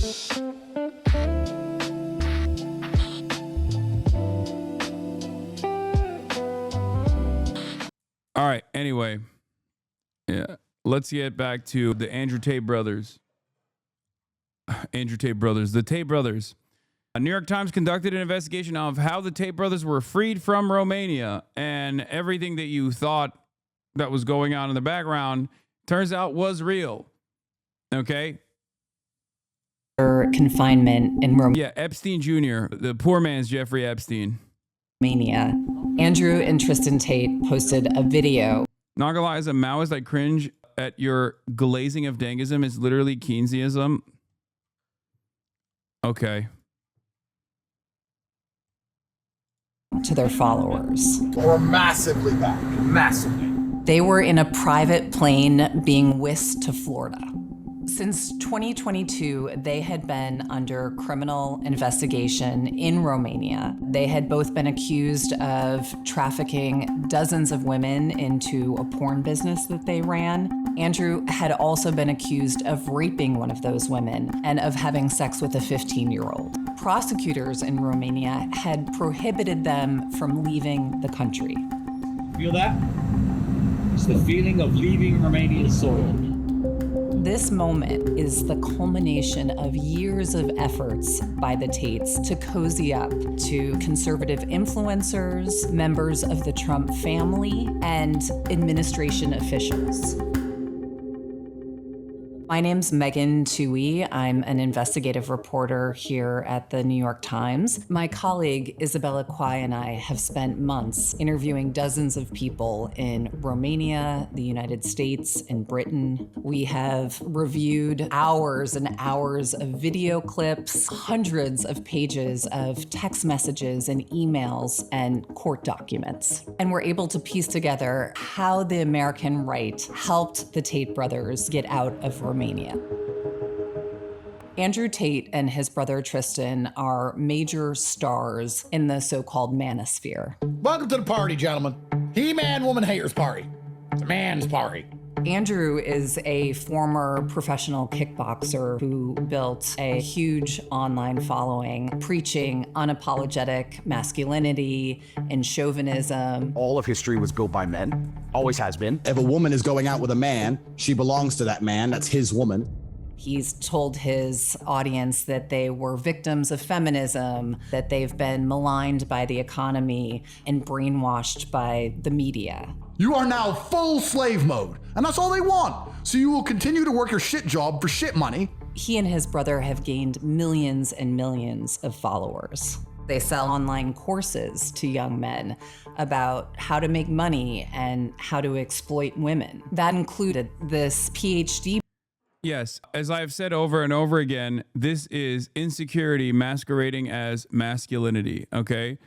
All right, anyway. Yeah, let's get back to the Andrew Tate brothers. The Tate brothers. A New York Times conducted an investigation of how the Tate brothers were freed from Romania, and everything that you thought that was going on in the background turns out was real. Okay? Confinement in Romania. Yeah, Epstein Jr., the poor man's Jeffrey Epstein. Andrew and Tristan Tate posted a video. Not gonna lie, as a Maoist, I cringe at your glazing of Dangism. It's literally Keynesianism. Okay. To their followers. We're massively back. Massively. They were in a private plane being whisked to Florida. Since 2022, they had been under criminal investigation in Romania. They had both been accused of trafficking dozens of women into a porn business that they ran. Andrew had also been accused of raping one of those women and of having sex with a 15-year-old. Prosecutors in Romania had prohibited them from leaving the country. Feel that? It's the feeling of leaving Romania's soil. This moment is the culmination of years of efforts by the Tates to cozy up to conservative influencers, members of the Trump family, and administration officials. My name's Megan Toohey. I'm an investigative reporter here at the New York Times. My colleague Isabella Quai and I have spent months interviewing dozens of people in Romania, the United States, and Britain. We have reviewed hours and hours of video clips, hundreds of pages of text messages and emails and court documents. And we're able to piece together how the American right helped the Tate brothers get out of Romania. Andrew Tate and his brother Tristan are major stars in the so-called manosphere. Welcome to the party, gentlemen. He-Man, woman haters party. It's a man's party. Andrew is a former professional kickboxer who built a huge online following, preaching unapologetic masculinity and chauvinism. All of history was built by men, always has been. If a woman is going out with a man, she belongs to that man, that's his woman. He's told his audience that they were victims of feminism, that they've been maligned by the economy and brainwashed by the media. You are now full slave mode, and that's all they want. So you will continue to work your shit job for shit money. He and his brother have gained millions and millions of followers. They sell online courses to young men about how to make money and how to exploit women. That included this PhD. Yes, as I've said over and over again, this is insecurity masquerading as masculinity, okay?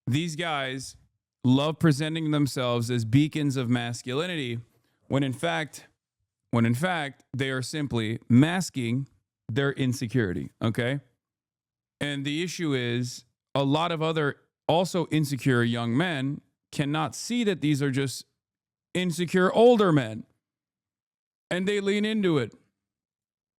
These guys love presenting themselves as beacons of masculinity when in fact they are simply masking their insecurity, okay? And the issue is a lot of other also insecure young men cannot see that these are just insecure older men, and they lean into it.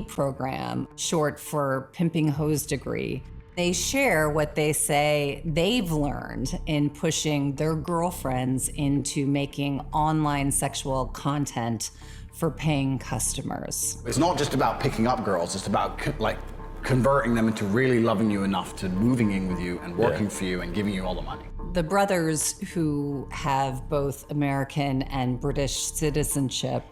Program, short for Pimping Hose Degree. They share what they say they've learned in pushing their girlfriends into making online sexual content for paying customers. It's not just about picking up girls, it's about converting them into really loving you enough to moving in with you and working for you and giving you all the money. The brothers, who have both American and British citizenship,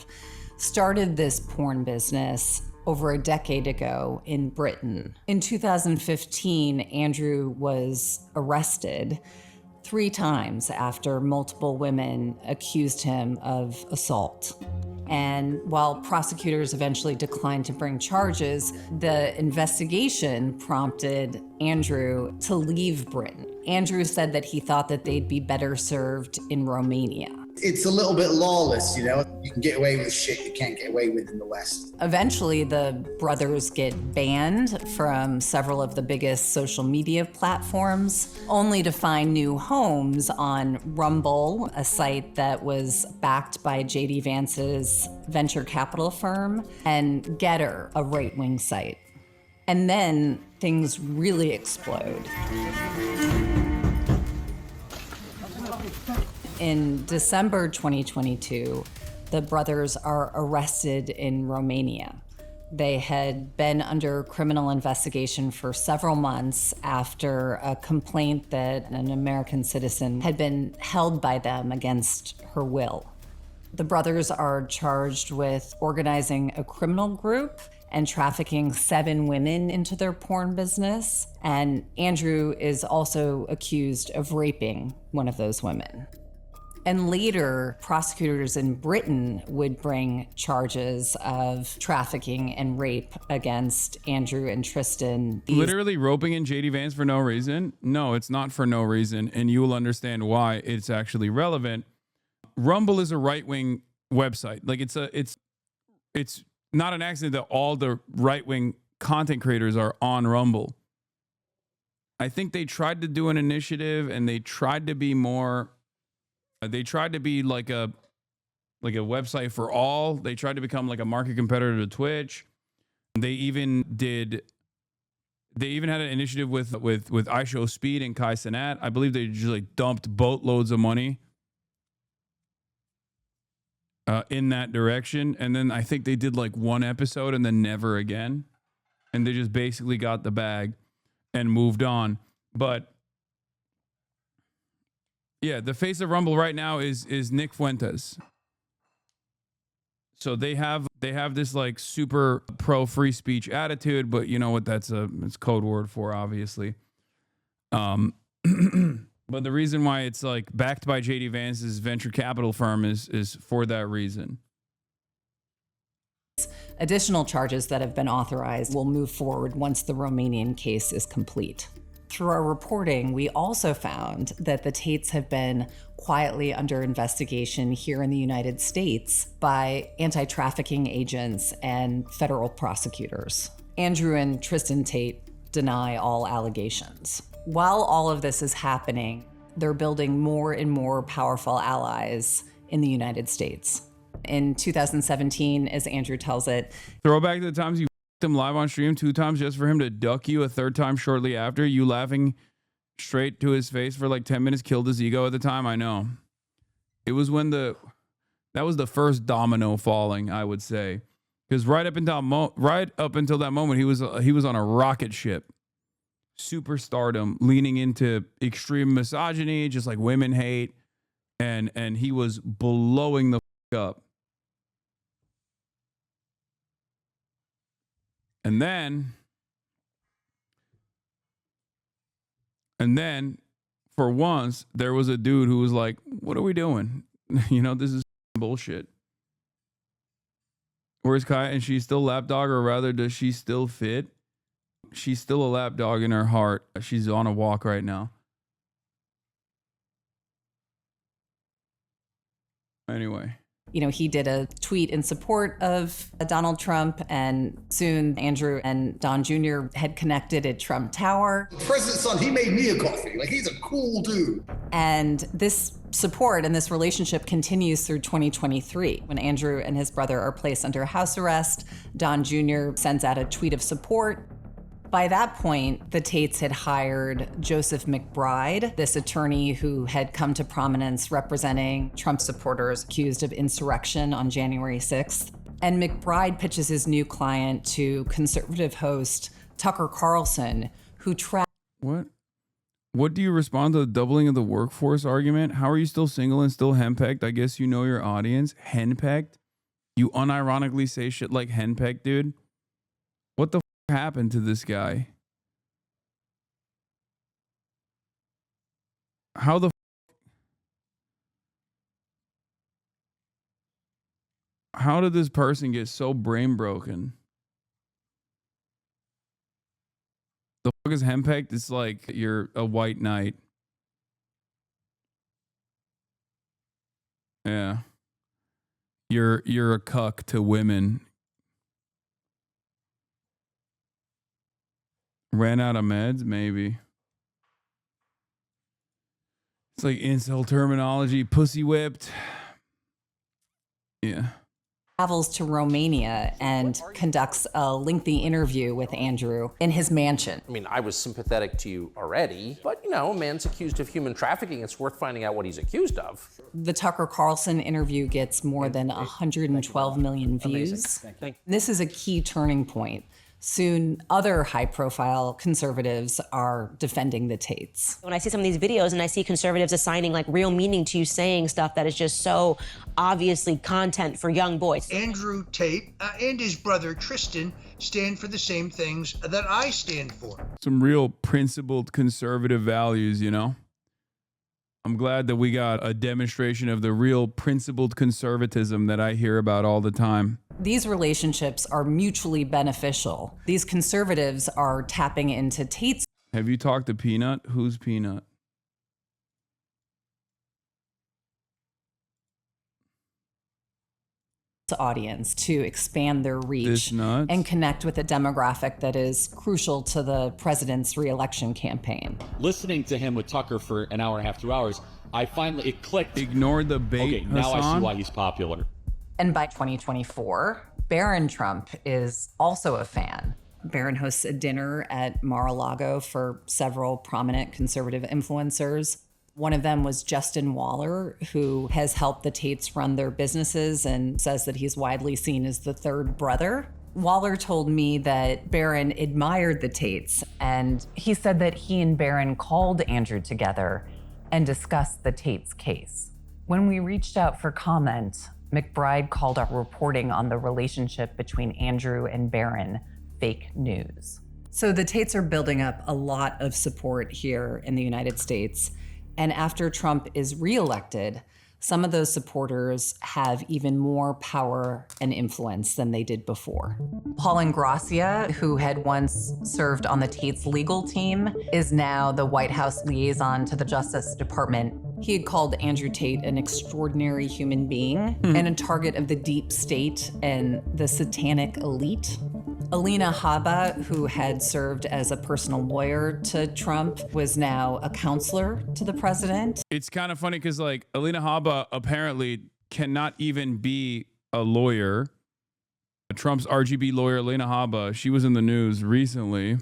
started this porn business over a decade ago in Britain. In 2015, Andrew was arrested 3 times after multiple women accused him of assault. And while prosecutors eventually declined to bring charges, the investigation prompted Andrew to leave Britain. Andrew said that he thought that they'd be better served in Romania. It's a little bit lawless, you know? You can get away with shit you can't get away with in the West. Eventually, the brothers get banned from several of the biggest social media platforms, only to find new homes on Rumble, a site that was backed by J.D. Vance's venture capital firm, and Getter, a right-wing site. And then things really explode. In December 2022, the brothers are arrested in Romania. They had been under criminal investigation for several months after a complaint that an American citizen had been held by them against her will. The brothers are charged with organizing a criminal group and trafficking 7 women into their porn business. And Andrew is also accused of raping one of those women. And later, prosecutors in Britain would bring charges of trafficking and rape against Andrew and Tristan. Literally roping in JD Vance for no reason? No, it's not for no reason, and you will understand why it's actually relevant. Rumble is a right-wing website. Like it's not an accident that all the right-wing content creators are on Rumble. I think they tried to do an initiative and they tried to be more. They tried to be like a website for all. They tried to become like a market competitor to Twitch. They even had an initiative with iShowSpeed and Kai Cenat. I believe they just like dumped boatloads of money in that direction. And then I think they did like one episode and then never again. And they just basically got the bag and moved on. But yeah, the face of Rumble right now is Nick Fuentes. So they have this like super pro free speech attitude, but you know what it's code word for, obviously. But the reason why it's like backed by JD Vance's venture capital firm is for that reason. Additional charges that have been authorized will move forward once the Romanian case is complete. Through our reporting, we also found that the Tates have been quietly under investigation here in the United States by anti-trafficking agents and federal prosecutors. Andrew and Tristan Tate deny all allegations. While all of this is happening, they're building more and more powerful allies in the United States. In 2017, as Andrew tells it, throwback to the times you him live on stream 2 times just for him to duck you a 3rd time shortly after, you laughing straight to his face for like 10 minutes killed his ego at the time. I know. It was when that was the first domino falling, I would say. Because right up until that moment, he was on a rocket ship. Superstardom, leaning into extreme misogyny, just like women hate, and he was blowing the up. And then for once, there was a dude who was like, what are we doing? You know, this is bullshit. Where's Kai? And she's still lapdog, or rather, does she still fit? She's still a lapdog in her heart. She's on a walk right now. Anyway. You know, he did a tweet in support of Donald Trump, and soon Andrew and Don Jr. had connected at Trump Tower. President's son, he made me a coffee. Like, he's a cool dude. And this support and this relationship continues through 2023. When Andrew and his brother are placed under house arrest, Don Jr. sends out a tweet of support. By that point, the Tates had hired Joseph McBride, this attorney who had come to prominence representing Trump supporters accused of insurrection on January 6th. And McBride pitches his new client to conservative host Tucker Carlson, who What do you respond to the doubling of the workforce argument? How are you still single and still henpecked? I guess you know your audience. Henpecked? You unironically say shit like henpecked, dude? What the happened to this guy? How did this person get so brain broken? The fuck is henpecked? It's like you're a white knight. Yeah. You're a cuck to women. Ran out of meds, maybe. It's like incel terminology, pussy whipped. Yeah. travels to Romania and conducts a lengthy interview with Andrew in his mansion. I mean, I was sympathetic to you already, but you know, a man's accused of human trafficking. It's worth finding out what he's accused of. The Tucker Carlson interview gets more than 112 million views. This is a key turning point. Soon, other high-profile conservatives are defending the Tates. When I see some of these videos and I see conservatives assigning like real meaning to you saying stuff that is just so obviously content for young boys. Andrew Tate and his brother Tristan stand for the same things that I stand for. Some real principled conservative values, you know? I'm glad that we got a demonstration of the real principled conservatism that I hear about all the time. These relationships are mutually beneficial. These conservatives are tapping into Tate's. Have you talked to Peanut? Who's Peanut? Audience to expand their reach and connect with a demographic that is crucial to the president's re-election campaign. Listening to him with Tucker for an hour and a half, 2 hours, it clicked. Ignore the bait. Okay, now I see why he's popular. And by 2024, Barron Trump is also a fan. Barron hosts a dinner at Mar-a-Lago for several prominent conservative influencers. One of them was Justin Waller, who has helped the Tates run their businesses and says that he's widely seen as the third brother. Waller told me that Barron admired the Tates, and he said that he and Barron called Andrew together and discussed the Tates case. When we reached out for comment, McBride called our reporting on the relationship between Andrew and Barron fake news. So the Tates are building up a lot of support here in the United States. And after Trump is reelected, some of those supporters have even more power and influence than they did before. Paul Ingrassia, who had once served on the Tate's legal team, is now the White House liaison to the Justice Department. He had called Andrew Tate an extraordinary human being and a target of the deep state and the satanic elite. Alina Habba, who had served as a personal lawyer to Trump, was now a counselor to the president. It's kind of funny because, like, Alina Habba apparently cannot even be a lawyer. Trump's RGB lawyer, Alina Habba, she was in the news recently.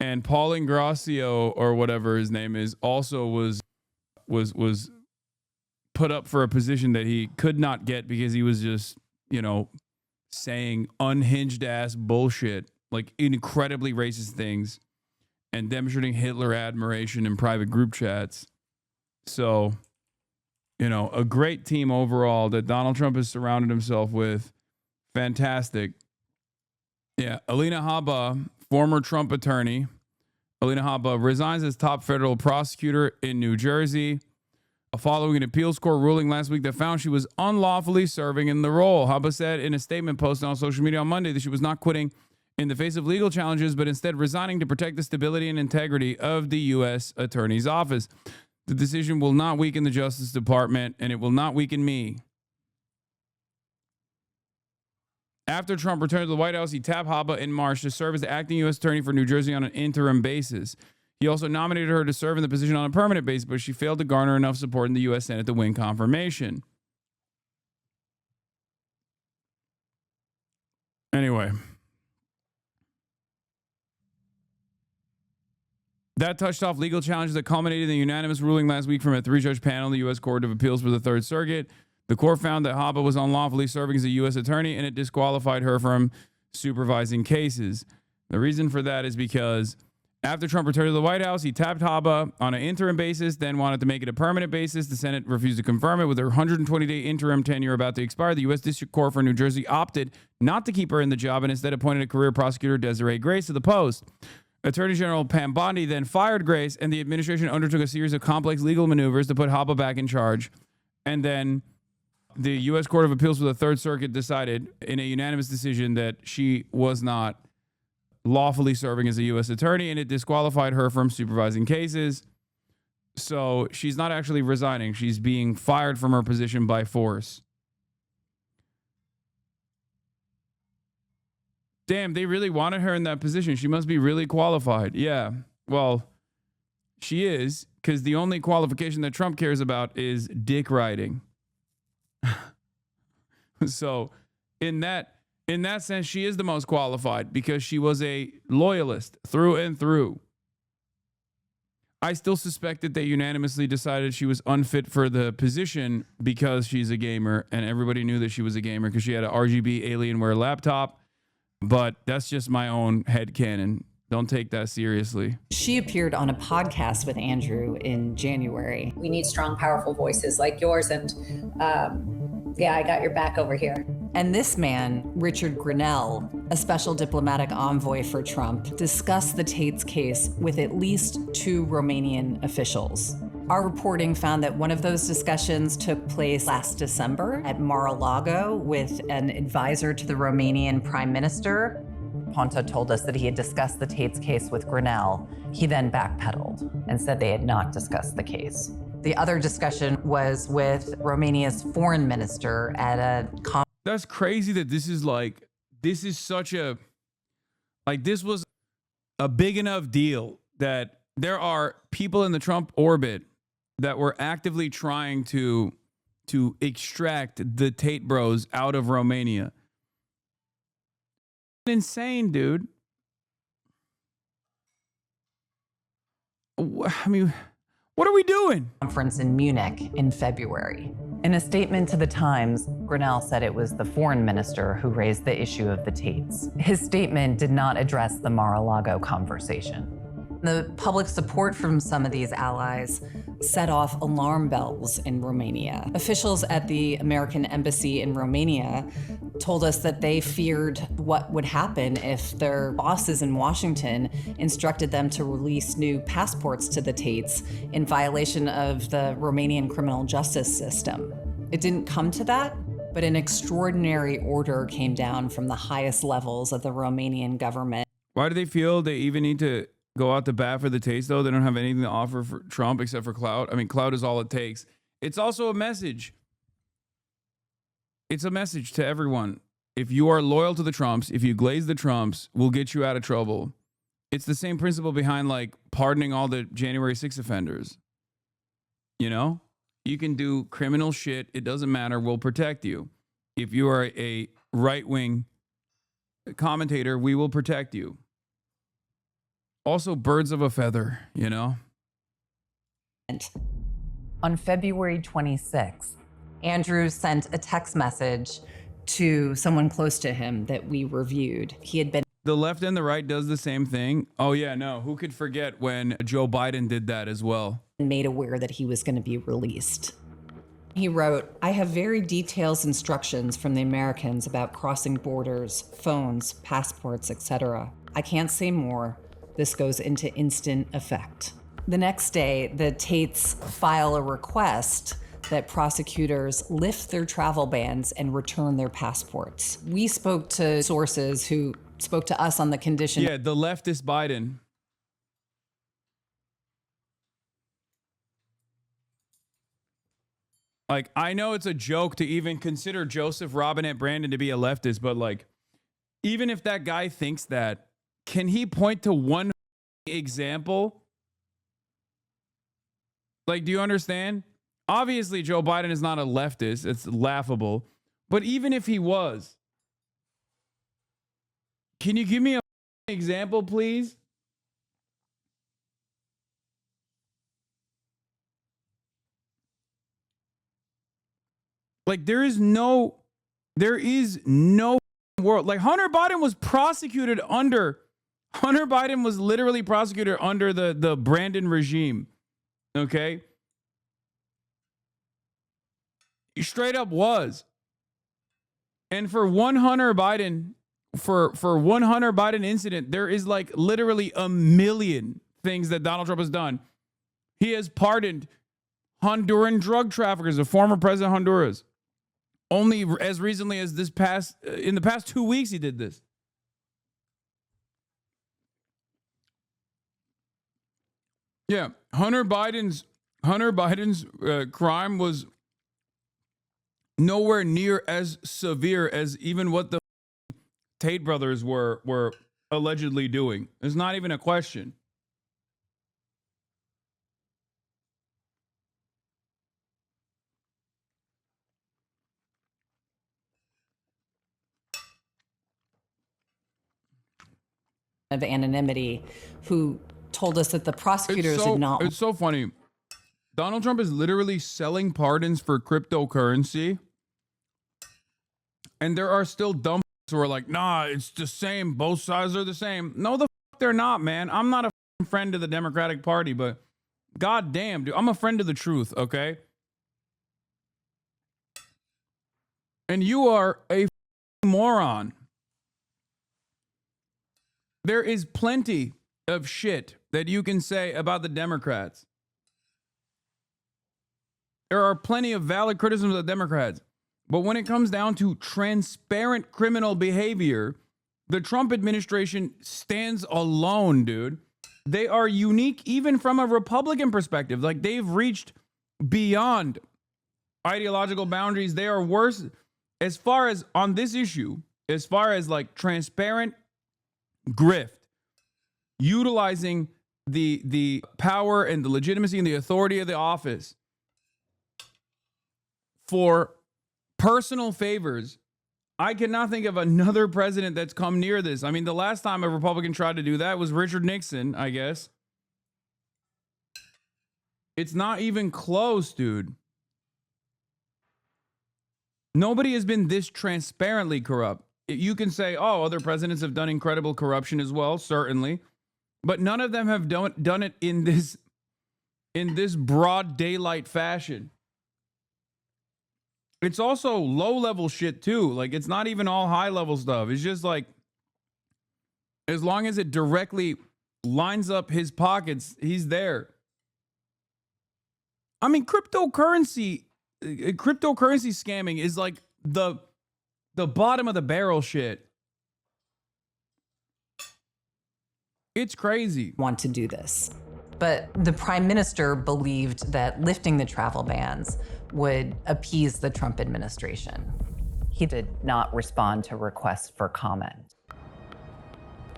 And Paul Ingrassia, or whatever his name is, also was put up for a position that he could not get because he was just, you know, saying unhinged ass bullshit, like incredibly racist things, and demonstrating Hitler admiration in private group chats. So, you know, a great team overall that Donald Trump has surrounded himself with. Fantastic. Yeah, Alina Habba, former Trump attorney. Alina Habba resigns as top federal prosecutor in New Jersey following an appeals court ruling last week that found she was unlawfully serving in the role. Habba said in a statement posted on social media on Monday that she was not quitting in the face of legal challenges, but instead resigning to protect the stability and integrity of the U.S. Attorney's Office. The decision will not weaken the Justice Department, and it will not weaken me. After Trump returned to the White House, he tapped Habba in March to serve as the acting U.S. Attorney for New Jersey on an interim basis. He also nominated her to serve in the position on a permanent basis, but she failed to garner enough support in the U.S. Senate to win confirmation. Anyway, that touched off legal challenges that culminated in a unanimous ruling last week from a 3-judge panel in the U.S. Court of Appeals for the Third Circuit. The court found that Habba was unlawfully serving as a U.S. attorney, and it disqualified her from supervising cases. The reason for that is because after Trump returned to the White House, he tapped Habba on an interim basis, then wanted to make it a permanent basis. The Senate refused to confirm it. With her 120-day interim tenure about to expire, the U.S. District Court for New Jersey opted not to keep her in the job and instead appointed a career prosecutor, Desiree Grace, to the post. Attorney General Pam Bondi then fired Grace, and the administration undertook a series of complex legal maneuvers to put Habba back in charge. And then the U.S. Court of Appeals for the Third Circuit decided in a unanimous decision that she was not lawfully serving as a U.S. attorney, and it disqualified her from supervising cases. So she's not actually resigning. She's being fired from her position by force. Damn, they really wanted her in that position. She must be really qualified. Yeah, well, she is, because the only qualification that Trump cares about is dick riding. So in that sense, she is the most qualified because she was a loyalist through and through. I still suspect that they unanimously decided she was unfit for the position because she's a gamer, and everybody knew that she was a gamer because she had an RGB Alienware laptop. But that's just my own headcanon. Don't take that seriously. She appeared on a podcast with Andrew in January. We need strong, powerful voices like yours. And yeah, I got your back over here. And this man, Richard Grinnell, a special diplomatic envoy for Trump, discussed the Tate's case with at least 2 Romanian officials. Our reporting found that one of those discussions took place last December at Mar-a-Lago with an advisor to the Romanian Prime Minister. Ponta told us that he had discussed the Tate's case with Grinnell. He then backpedaled and said they had not discussed the case. The other discussion was with Romania's foreign minister at a That's crazy that this is such a, this was a big enough deal that there are people in the Trump orbit that were actively trying to extract the Tate bros out of Romania. Insane, dude. I mean, what are we doing? Conference in Munich in February. In a statement to the Times, Grinnell said it was the foreign minister who raised the issue of the Tates. His statement did not address the Mar-a-Lago conversation. The public support from some of these allies set off alarm bells in Romania. Officials at the American embassy in Romania told us that they feared what would happen if their bosses in Washington instructed them to release new passports to the Tates in violation of the Romanian criminal justice system. It didn't come to that, but an extraordinary order came down from the highest levels of the Romanian government. Why do they feel they even need to go out to bat for the Tates, though? They don't have anything to offer for Trump except for clout. I mean, clout is all it takes. It's also a message. It's a message to everyone. If you are loyal to the Trumps, if you glaze the Trumps, we'll get you out of trouble. It's the same principle behind pardoning all the January 6 offenders. You know? You can do criminal shit. It doesn't matter. We'll protect you. If you are a right-wing commentator, we will protect you. Also, birds of a feather, you know? On February 26th, Andrew sent a text message to someone close to him that we reviewed. He had been... The left and the right does the same thing. Oh, yeah, no. Who could forget when Joe Biden did that as well? Made aware that he was going to be released. He wrote, "I have very detailed instructions from the Americans about crossing borders, phones, passports, etc. I can't say more. This goes into instant effect." The next day, the Tates file a request that prosecutors lift their travel bans and return their passports. We spoke to sources who spoke to us on the condition. Yeah, the leftist Biden. I know it's a joke to even consider Joseph Robinette Brandon to be a leftist, but even if that guy thinks that, can he point to one example? Do you understand? Obviously, Joe Biden is not a leftist. It's laughable. But even if he was, can you give me an example, please? There is no world. Hunter Biden was literally prosecuted under the Brandon regime. Okay? He straight up was. And for one Hunter Biden incident, there is literally a million things that Donald Trump has done. He has pardoned Honduran drug traffickers, a former president of Honduras. Only as recently as in the past 2 weeks, he did this. Yeah, Hunter Biden's crime was nowhere near as severe as even what the Tate brothers were allegedly doing. It's not even a question. of anonymity who told us that the prosecutors did not. It's so funny. Donald Trump is literally selling pardons for cryptocurrency. And there are still dumb who are like, nah, it's the same. Both sides are the same. No, the they're not, man. I'm not a friend of the Democratic Party, but god damn, dude, I'm a friend of the truth, okay? And you are a moron. There is plenty of shit that you can say about the Democrats. There are plenty of valid criticisms of the Democrats. But when it comes down to transparent criminal behavior, the Trump administration stands alone, dude. They are unique even from a Republican perspective. Like, they've reached beyond ideological boundaries. They are worse as far as on this issue, as far as like transparent grift, utilizing the power and the legitimacy and the authority of the office for personal favors. I cannot think of another president that's come near this. I mean, the last time a Republican tried to do that was Richard Nixon, I guess. It's not even close, dude. Nobody has been this transparently corrupt. You can say, oh, other presidents have done incredible corruption as well, certainly. But none of them have done it in this broad daylight fashion. It's also low-level shit, too. Like, it's not even all high-level stuff. It's just like, as long as it directly lines up his pockets, he's there. I mean, cryptocurrency scamming is like the bottom of the barrel shit. It's crazy. Want to do this. But the prime minister believed that lifting the travel bans would appease the Trump administration. He did not respond to requests for comment.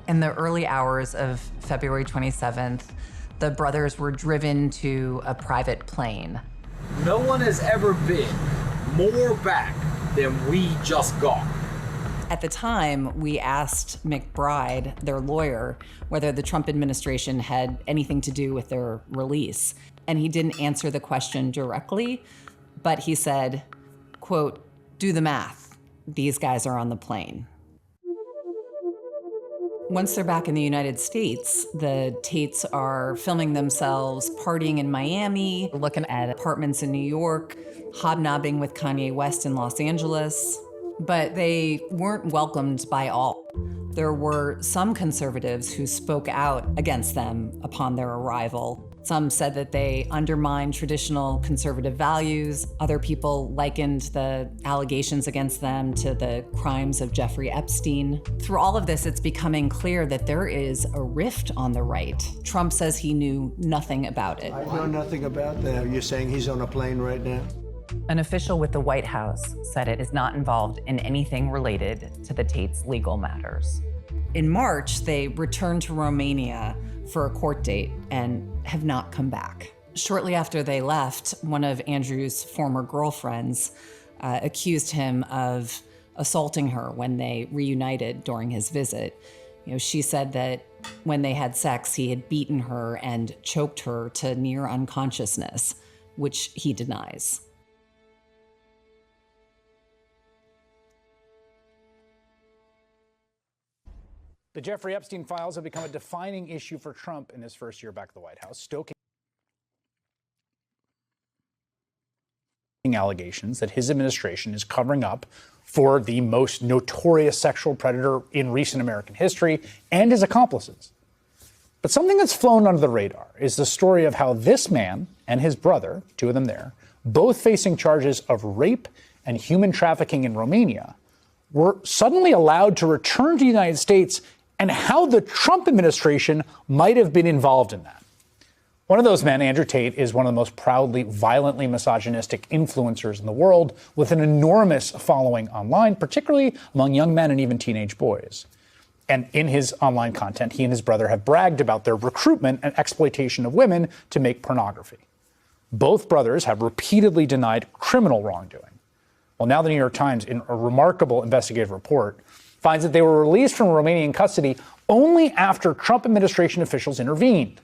In the early hours of February 27th, the brothers were driven to a private plane. No one has ever been more back than we just got. At the time, we asked McBride, their lawyer, whether the Trump administration had anything to do with their release. And he didn't answer the question directly, but he said, quote, do the math. These guys are on the plane. Once they're back in the United States, the Tates are filming themselves partying in Miami, looking at apartments in New York, hobnobbing with Kanye West in Los Angeles. But they weren't welcomed by all. There were some conservatives who spoke out against them upon their arrival. Some said that they undermined traditional conservative values. Other people likened the allegations against them to the crimes of Jeffrey Epstein. Through all of this, it's becoming clear that there is a rift on the right. Trump says he knew nothing about it. I know nothing about that. You're saying he's on a plane right now? An official with the White House said it is not involved in anything related to the Tates' legal matters. In March, they returned to Romania for a court date and have not come back. Shortly after they left, one of Andrew's former girlfriends accused him of assaulting her when they reunited during his visit. You know, she said that when they had sex, he had beaten her and choked her to near unconsciousness, which he denies. The Jeffrey Epstein files have become a defining issue for Trump in his first year back at the White House, stoking allegations that his administration is covering up for the most notorious sexual predator in recent American history and his accomplices. But something that's flown under the radar is the story of how this man and his brother, two of them there, both facing charges of rape and human trafficking in Romania, were suddenly allowed to return to the United States, and how the Trump administration might have been involved in that. One of those men, Andrew Tate, is one of the most proudly, violently misogynistic influencers in the world, with an enormous following online, particularly among young men and even teenage boys. And in his online content, he and his brother have bragged about their recruitment and exploitation of women to make pornography. Both brothers have repeatedly denied criminal wrongdoing. Well, now the New York Times, in a remarkable investigative report, finds that they were released from Romanian custody only after Trump administration officials intervened.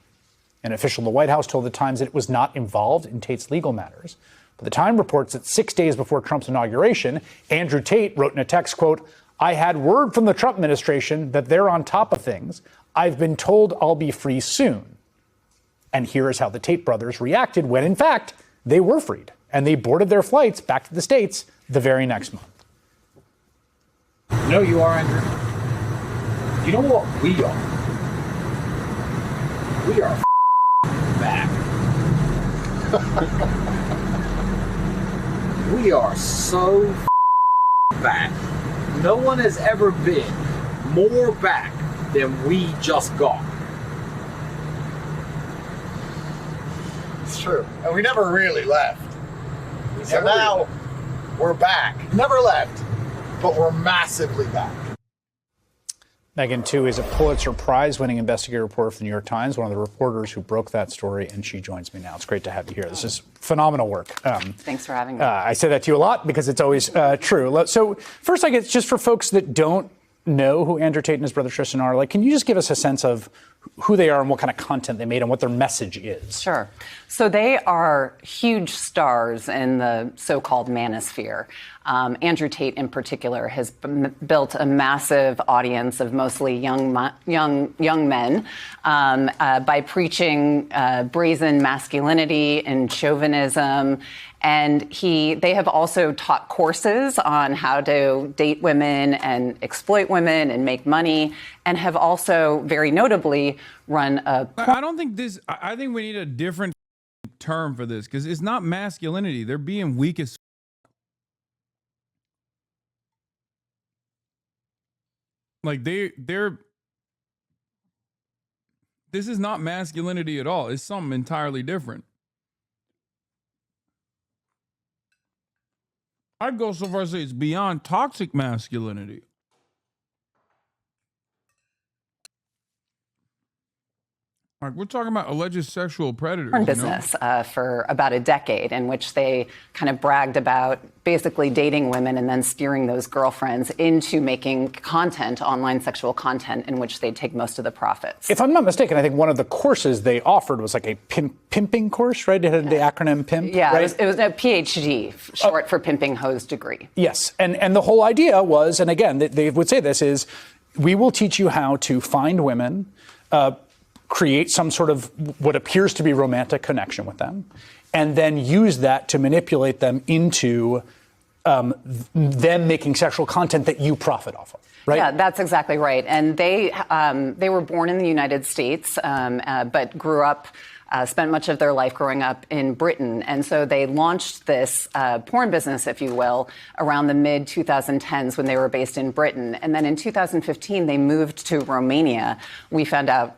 An official in the White House told the Times that it was not involved in Tate's legal matters. But the Times reports that 6 days before Trump's inauguration, Andrew Tate wrote in a text, quote, "I had word from the Trump administration that they're on top of things. I've been told I'll be free soon." And here is how the Tate brothers reacted when, in fact, they were freed. And they boarded their flights back to the States the very next month. You know you are, Andrew. You know what we are? We are back. We are so back. No one has ever been more back than we just got. It's true. And we never really left. So now we're back. Never left, but we're massively back. Megyn, too, is a Pulitzer Prize-winning investigative reporter for the New York Times, one of the reporters who broke that story, and she joins me now. It's great to have you here. This is phenomenal work. Thanks for having me. I say that to you a lot because it's always true. So first, I guess, just for folks that don't know who Andrew Tate and his brother Tristan are, can you just give us a sense of who they are and what kind of content they made and what their message is? Sure. So they are huge stars in the so-called manosphere. Andrew Tate, in particular, has built a massive audience of mostly young men by preaching brazen masculinity and chauvinism. And they have also taught courses on how to date women and exploit women and make money, and have also, very notably, run a... I think we need a different term for this, because it's not masculinity. They're being weak as... they're... This is not masculinity at all. It's something entirely different. I'd go so far as to say it's beyond toxic masculinity. We're talking about alleged sexual predators. Business for about a decade, in which they kind of bragged about basically dating women and then steering those girlfriends into making content, online sexual content, in which they take most of the profits. If I'm not mistaken, I think one of the courses they offered was like a pimping course, right? It had the acronym PIMP. Yeah, right? it was a PhD, short for pimping hose degree. Yes, and the whole idea was, and again, they would say this, is we will teach you how to find women, create some sort of what appears to be romantic connection with them, and then use that to manipulate them into them making sexual content that you profit off of. Right? Yeah, that's exactly right. And they were born in the United States, but grew up, spent much of their life growing up in Britain. And so they launched this porn business, if you will, around the mid-2010s when they were based in Britain. And then in 2015, they moved to Romania. We found out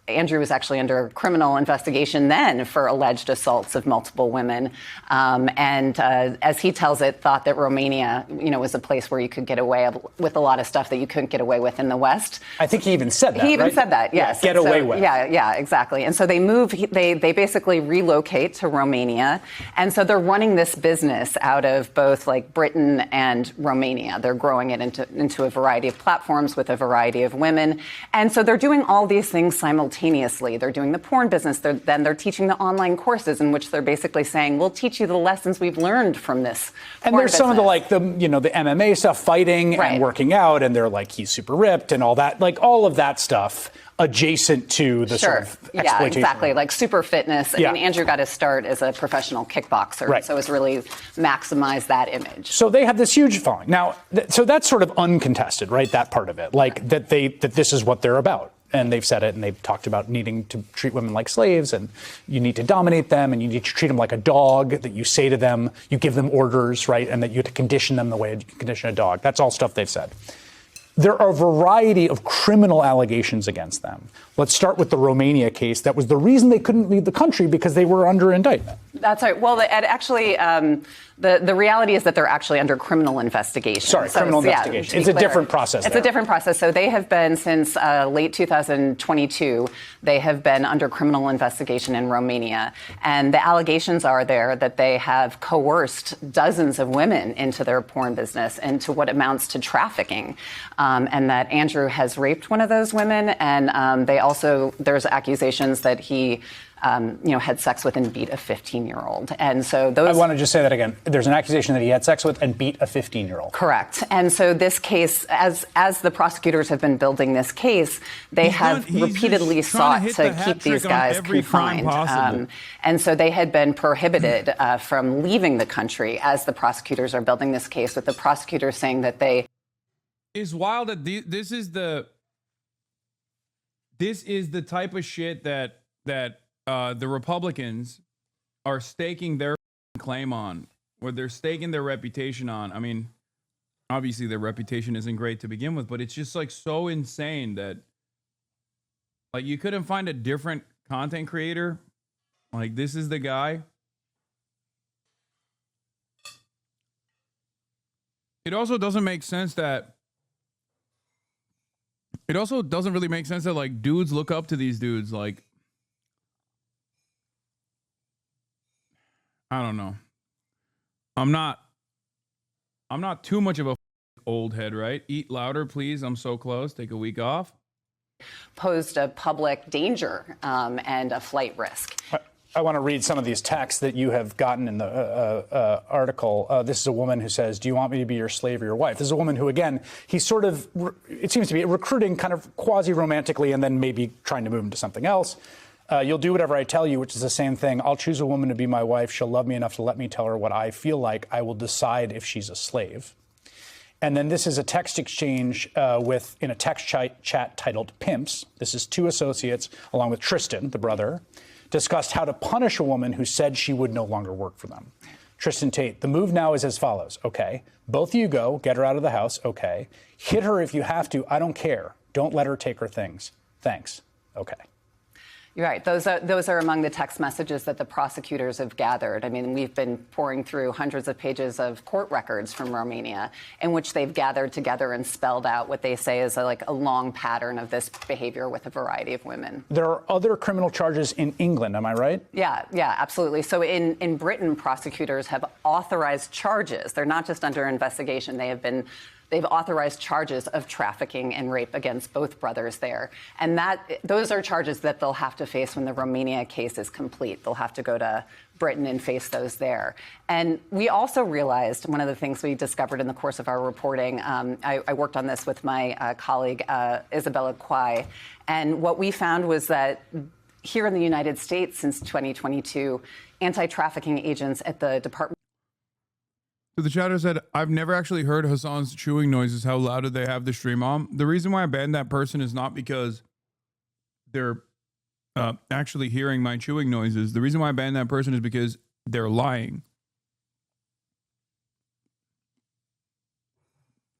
Andrew was actually under criminal investigation then for alleged assaults of multiple women. As he tells it, thought that Romania, was a place where you could get away with a lot of stuff that you couldn't get away with in the West. I think he even said that, He even right? said that, yes. Yeah, get away with. Yeah, exactly. And so they basically relocate to Romania. And so they're running this business out of both Britain and Romania. They're growing it into a variety of platforms with a variety of women. And so they're doing all these things simultaneously. They're doing the porn business. Then they're teaching the online courses in which they're basically saying, we'll teach you the lessons we've learned from this. And there's some of the the MMA stuff, fighting and working out, and they're like, he's super ripped and all that, all of that stuff adjacent to the sort of exploitation. Yeah, exactly. Like super fitness. I mean, Andrew got his start as a professional kickboxer. Right. So it's really maximized that image. So they have this huge following. Now, so that's sort of uncontested, right? That part of it, that this is what they're about. And they've said it, and they've talked about needing to treat women like slaves, and you need to dominate them, and you need to treat them like a dog, that you say to them, you give them orders, right? And that you have to condition them the way you condition a dog. That's all stuff they've said. There are a variety of criminal allegations against them. Let's start with the Romania case. That was the reason they couldn't leave the country, because they were under indictment. That's right. Well, the reality is that they're actually under criminal investigation. Criminal investigation. It's a different process. It's a different process. So they have been, since late 2022, they have been under criminal investigation in Romania. And the allegations are there that they have coerced dozens of women into their porn business, into what amounts to trafficking. and that Andrew has raped one of those women. And there's accusations that he had sex with and beat a 15-year-old. And so those... I want to just say that again. There's an accusation that he had sex with and beat a 15-year-old. Correct. And so this case, as the prosecutors have been building this case, they have repeatedly sought to keep these guys confined. And so they had been prohibited from leaving the country as the prosecutors are building this case, with the prosecutors saying that they... It's wild that this is the type of shit that the Republicans are staking their claim on, or they're staking their reputation on. I mean, obviously their reputation isn't great to begin with, but it's just like so insane that like you couldn't find a different content creator. Like, this is the guy. It also doesn't make sense that like dudes look up to these dudes. Like, I don't know. I'm not too much of a old head, right? Eat louder, please. I'm so close. Take a week off. Posed a public danger and a flight risk. I want to read some of these texts that you have gotten in the article. This is a woman who says, "Do you want me to be your slave or your wife?" This is a woman who, again, he's sort of, it seems to be recruiting kind of quasi-romantically and then maybe trying to move him to something else. You'll do whatever I tell you, which is the same thing. I'll choose a woman to be my wife. She'll love me enough to let me tell her what I feel like. I will decide if she's a slave. And then this is a text exchange in a text chat titled Pimps. This is two associates, along with Tristan, the brother, discussed how to punish a woman who said she would no longer work for them. Tristan Tate, the move now is as follows. Okay, both of you go, get her out of the house. Okay, hit her if you have to. I don't care. Don't let her take her things. Thanks. Okay. You're right. Those are among the text messages that the prosecutors have gathered. I mean, we've been pouring through hundreds of pages of court records from Romania in which they've gathered together and spelled out what they say is a long pattern of this behavior with a variety of women. There are other criminal charges in England, am I right? Yeah, absolutely. So in Britain, prosecutors have authorized charges. They're not just under investigation. They've authorized charges of trafficking and rape against both brothers there. And those are charges that they'll have to face when the Romania case is complete. They'll have to go to Britain and face those there. And we also realized, one of the things we discovered in the course of our reporting, I worked on this with my colleague, Isabella Quai, and what we found was that here in the United States since 2022, anti-trafficking agents at the Department... So the chatter said, I've never actually heard Hasan's chewing noises. How loud did they have the stream on? The reason why I banned that person is not because they're actually hearing my chewing noises. The reason why I banned that person is because they're lying.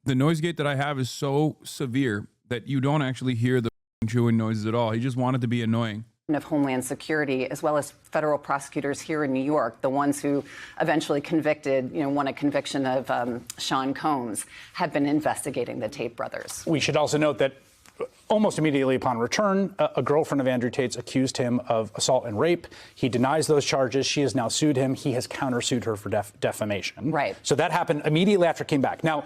The noise gate that I have is so severe that you don't actually hear the chewing noises at all. He just wanted to be annoying. Of Homeland Security, as well as federal prosecutors here in New York, the ones who eventually won a conviction of Sean Combs, have been investigating the Tate brothers. We should also note that almost immediately upon return, a girlfriend of Andrew Tate's accused him of assault and rape. He denies those charges. She has now sued him. He has countersued her for defamation. Right. So that happened immediately after he came back. Now,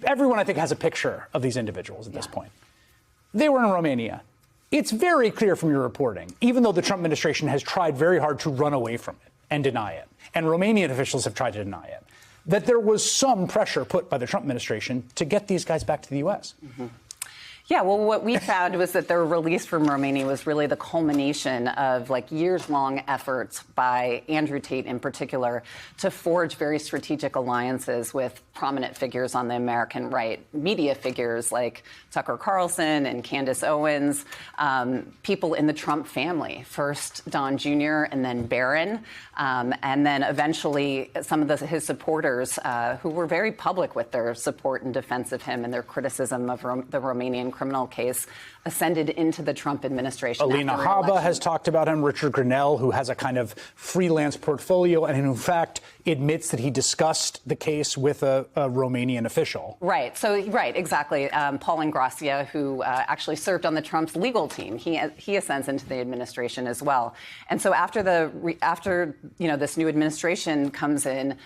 everyone, I think, has a picture of these individuals at this point. They were in Romania. It's very clear from your reporting, even though the Trump administration has tried very hard to run away from it and deny it, and Romanian officials have tried to deny it, that there was some pressure put by the Trump administration to get these guys back to the U.S. Mm-hmm. Yeah, well, what we found was that their release from Romania was really the culmination of years-long efforts by Andrew Tate in particular to forge very strategic alliances with prominent figures on the American right, media figures like Tucker Carlson and Candace Owens, people in the Trump family, first Don Jr. and then Barron, and then eventually some of his supporters who were very public with their support and defense of him and their criticism of the Romanian criminal case ascended into the Trump administration. Alina Habba has talked about him. Richard Grenell, who has a kind of freelance portfolio and in fact admits that he discussed the case with a Romanian official. Right. So, right, exactly. Paul Ingrassia, who actually served on the Trump's legal team, he ascends into the administration as well. And so after this new administration comes in,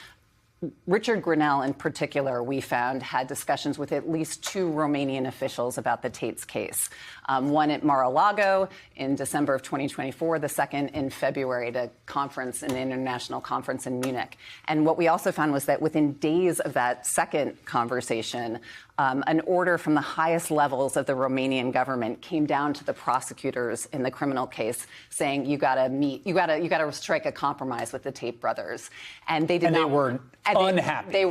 Richard Grinnell, in particular, we found had discussions with at least 2 Romanian officials about the Tate's case. One at Mar-a-Lago in December of 2024, the second in February at an international conference in Munich. And what we also found was that within days of that second conversation, an order from the highest levels of the Romanian government came down to the prosecutors in the criminal case, saying you got to strike a compromise with the Tate brothers, and they did not. They were unhappy. They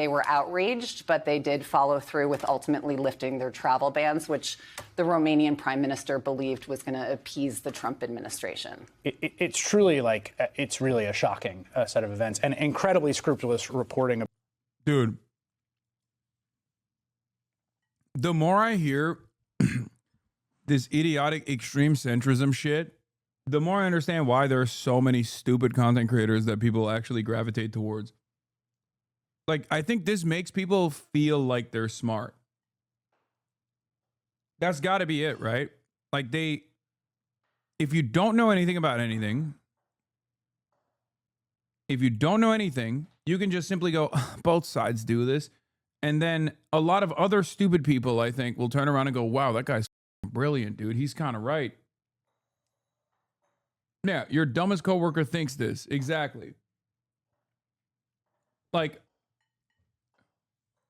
were outraged, but they did follow through with ultimately lifting their travel bans, which the Romanian prime minister believed was going to appease the Trump administration. It's truly it's really a shocking set of events and incredibly scrupulous reporting. Dude. The more I hear this idiotic extreme centrism shit, the more I understand why there are so many stupid content creators that people actually gravitate towards. Like, I think this makes people feel like they're smart. That's got to be it, right? Like, if you don't know anything about anything, you can just simply go, both sides do this. And then a lot of other stupid people, I think, will turn around and go, wow, that guy's brilliant, dude. He's kind of right. Yeah, your dumbest coworker thinks this. Exactly. Like,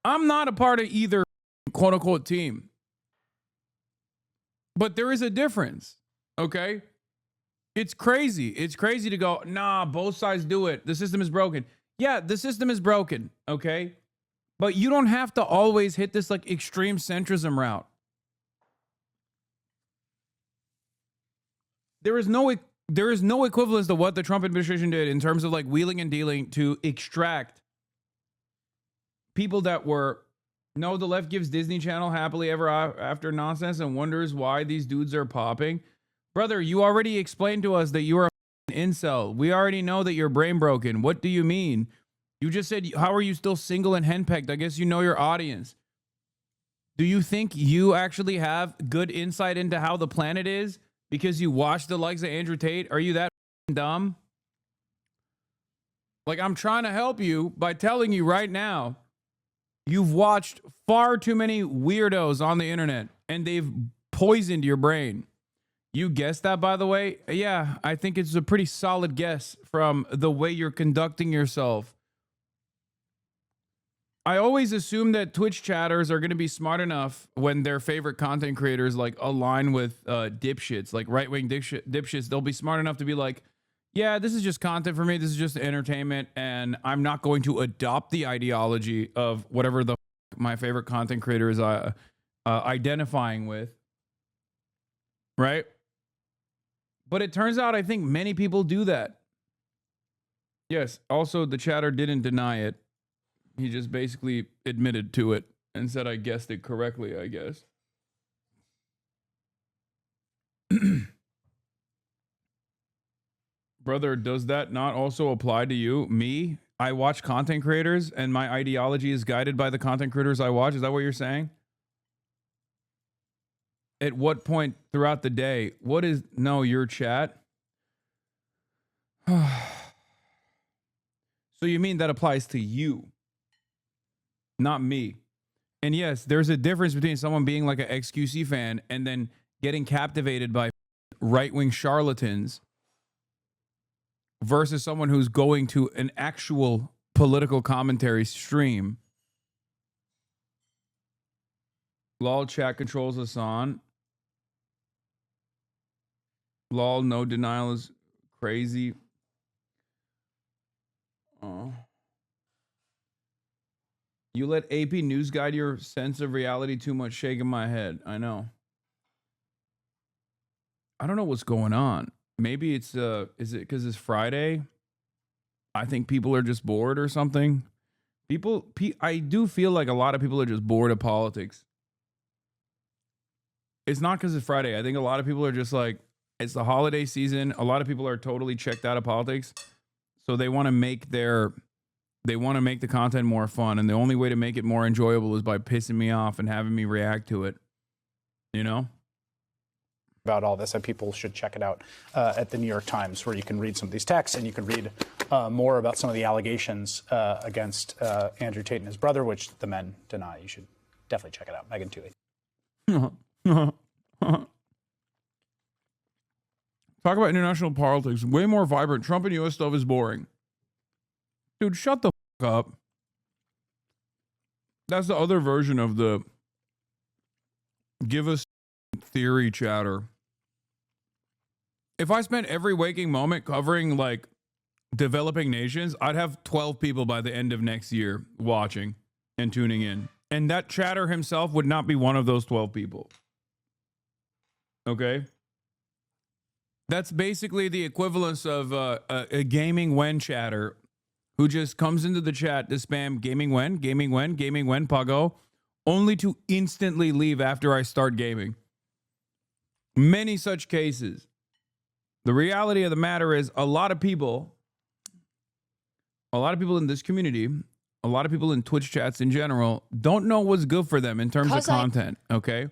I'm not a part of either quote unquote team. But there is a difference. Okay? It's crazy. It's crazy to go, nah, both sides do it. The system is broken. Yeah, the system is broken. Okay? But you don't have to always hit this like extreme centrism route. There is no equivalence to what the Trump administration did in terms of like wheeling and dealing to extract people that were, no, the left gives Disney Channel happily ever after nonsense and wonders why these dudes are popping. Brother, you already explained to us that you are an incel. We already know that you're brain broken. What do you mean? You just said, how are you still single and henpecked? I guess you know your audience. Do you think you actually have good insight into how the planet is because you watch the likes of Andrew Tate? Are you that dumb? Like, I'm trying to help you by telling you right now, you've watched far too many weirdos on the internet and they've poisoned your brain. You guessed that, by the way? Yeah, I think it's a pretty solid guess from the way you're conducting yourself. I always assume that Twitch chatters are going to be smart enough when their favorite content creators like align with dipshits, like right-wing dipshits. They'll be smart enough to be like, yeah, this is just content for me. This is just entertainment. And I'm not going to adopt the ideology of whatever the my favorite content creator is identifying with. Right? But it turns out I think many people do that. Yes. Also, the chatter didn't deny it. He just basically admitted to it and said, I guessed it correctly, I guess. Brother, does that not also apply to you? Me? I watch content creators and my ideology is guided by the content creators I watch. Is that what you're saying? At what point throughout the day? What is... No, your chat? So you mean that applies to you? Not me. And yes, there's a difference between someone being like an XQC fan and then getting captivated by right-wing charlatans versus someone who's going to an actual political commentary stream. Lol, chat controls Hasan. Lol, no denial is crazy. Oh. You let AP News guide your sense of reality too much, shaking my head. I know. I don't know what's going on. Maybe it's, is it because it's Friday? I think people are just bored or something. I do feel like a lot of people are just bored of politics. It's not because it's Friday. I think a lot of people are just like, it's the holiday season. A lot of people are totally checked out of politics. So they want to make the content more fun. And the only way to make it more enjoyable is by pissing me off and having me react to it. You know? about all this, and people should check it out at the New York Times, where you can read some of these texts and you can read more about some of the allegations against Andrew Tate and his brother, which the men deny. You should definitely check it out. Megan Twohey. Talk about international politics. Way more vibrant. Trump and U.S. stuff is boring. Dude, shut the fuck up. That's the other version of the give us theory chatter. If I spent every waking moment covering like developing nations, I'd have 12 people by the end of next year watching and tuning in. And that chatter himself would not be one of those 12 people. Okay? That's basically the equivalence of a gaming when chatter who just comes into the chat to spam gaming when, Pago, only to instantly leave after I start gaming. Many such cases. The reality of the matter is a lot of people in this community, a lot of people in Twitch chats in general, don't know what's good for them in terms of content, okay?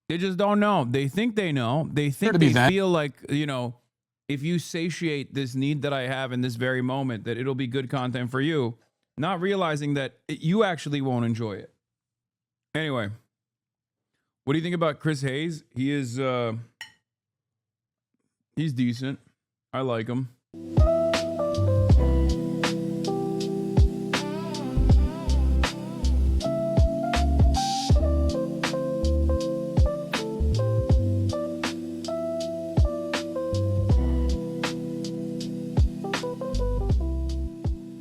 They just don't know. They think they know. They think they feel like, you know, if you satiate this need that I have in this very moment, that it'll be good content for you, not realizing that you actually won't enjoy it. Anyway, what do you think about Chris Hayes? He is, he's decent. I like him.